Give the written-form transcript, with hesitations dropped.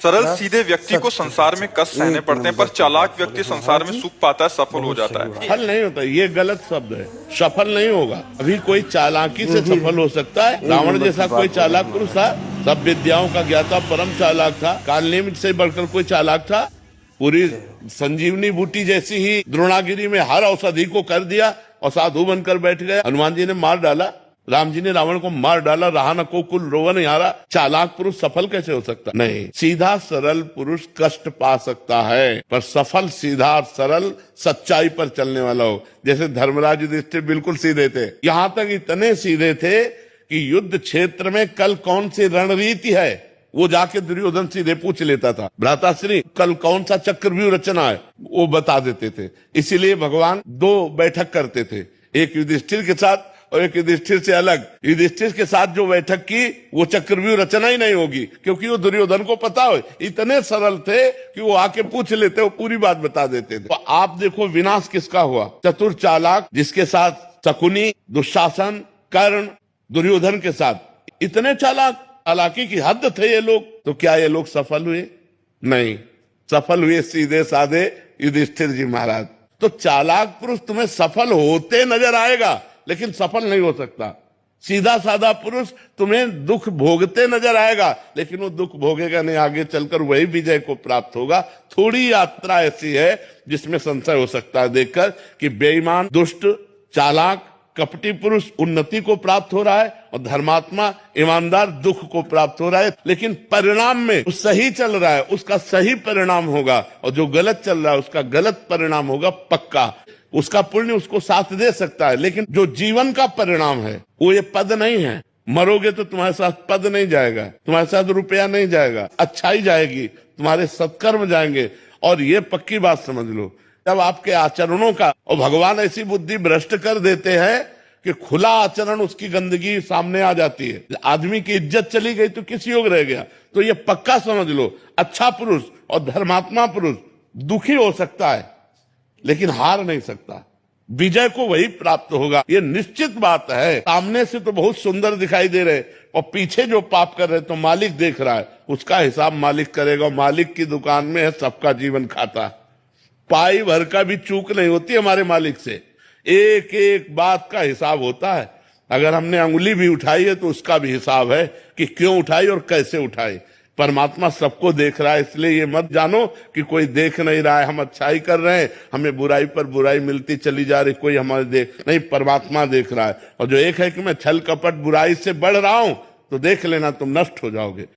सरल सीधे व्यक्ति को संसार में कष्ट सहने पड़ते हैं, पर चालाक व्यक्ति संसार में सुख पाता है, सफल हो जाता है। सफल नहीं होता, ये गलत शब्द है। सफल नहीं होगा। अभी कोई चालाकी से सफल हो सकता है। रावण जैसा कोई चालाक पुरुष था, सब विद्याओं का ज्ञाता, परम चालाक था। कालनेमित से बढ़कर कोई चालाक था? पूरी संजीवनी बूटी जैसी ही द्रोणागिरी में हर औषधि को कर दिया और साधु बनकर बैठ गए। हनुमान जी ने मार डाला, राम जी ने रावण को मार डाला, रहा न को कुल रोवन यारा। चालाक पुरुष सफल कैसे हो सकता? नहीं, सीधा सरल पुरुष कष्ट पा सकता है, पर सफल सीधा और सरल सच्चाई पर चलने वाला हो। जैसे धर्मराज युधिष्ठिर बिल्कुल सीधे थे, यहाँ तक इतने सीधे थे कि युद्ध क्षेत्र में कल कौन सी रणनीति है वो जाके दुर्योधन सीधे पूछ लेता था। भ्राताश्री कल कौन सा चक्रव्यूह रचना है वो बता देते थे। इसीलिए भगवान दो बैठक करते थे, एक युधिष्ठिर के साथ और एक युधिष्ठिर से अलग। युधिष्ठिर के साथ जो बैठक की वो चक्रव्यूह रचना ही नहीं होगी, क्योंकि वो दुर्योधन को पता हो। इतने सरल थे कि वो आके पूछ लेते, वो पूरी बात बता देते थे। तो आप देखो विनाश किसका हुआ? चतुर चालाक, जिसके साथ शकुनी, दुशासन, कर्ण, दुर्योधन के साथ इतने चालाक, चालाकी की हद थे ये लोग। तो क्या ये लोग सफल हुए? नहीं, सफल हुए सीधे साधे युधिष्ठिर जी महाराज। तो चालाक पुरुष तुम्हें सफल होते नजर आएगा, लेकिन सफल नहीं हो सकता। सीधा साधा पुरुष तुम्हें दुख भोगते नजर आएगा, लेकिन वो दुख भोगेगा नहीं, आगे चलकर वही विजय को प्राप्त होगा। थोड़ी यात्रा ऐसी है जिसमें संशय हो सकता है देखकर कि बेईमान, दुष्ट, चालाक, कपटी पुरुष उन्नति को प्राप्त हो रहा है और धर्मात्मा, ईमानदार दुख को प्राप्त हो रहा है। लेकिन परिणाम में जो सही चल रहा है उसका सही परिणाम होगा, और जो गलत चल रहा है उसका गलत परिणाम होगा पक्का। उसका पुण्य उसको साथ दे सकता है, लेकिन जो जीवन का परिणाम है वो ये पद नहीं है। मरोगे तो तुम्हारे साथ पद नहीं जाएगा, तुम्हारे साथ रुपया नहीं जाएगा, अच्छाई जाएगी, तुम्हारे सत्कर्म जाएंगे। और ये पक्की बात समझ लो, जब आपके आचरणों का, और भगवान ऐसी बुद्धि भ्रष्ट कर देते हैं कि खुला आचरण उसकी गंदगी सामने आ जाती है। आदमी की इज्जत चली गई तो किस योग रह गया? तो ये पक्का समझ लो, अच्छा पुरुष और धर्मात्मा पुरुष दुखी हो सकता है लेकिन हार नहीं सकता। विजय को वही प्राप्त होगा, ये निश्चित बात है। सामने से तो बहुत सुंदर दिखाई दे रहे और पीछे जो पाप कर रहे तो मालिक देख रहा है, उसका हिसाब मालिक करेगा। मालिक की दुकान में है सबका जीवन खाता। पाई भर का भी चूक नहीं होती हमारे मालिक से, एक एक बात का हिसाब होता है। अगर हमने अंगुली भी उठाई है तो उसका भी हिसाब है कि क्यों उठाई और कैसे उठाई। परमात्मा सबको देख रहा है, इसलिए ये मत जानो कि कोई देख नहीं रहा है, हम अच्छाई कर रहे हैं, हमें बुराई पर बुराई मिलती चली जा रही, कोई हमारे देख नहीं। परमात्मा देख रहा है। और जो एक है कि मैं छल कपट बुराई से बढ़ रहा हूं, तो देख लेना तुम नष्ट हो जाओगे।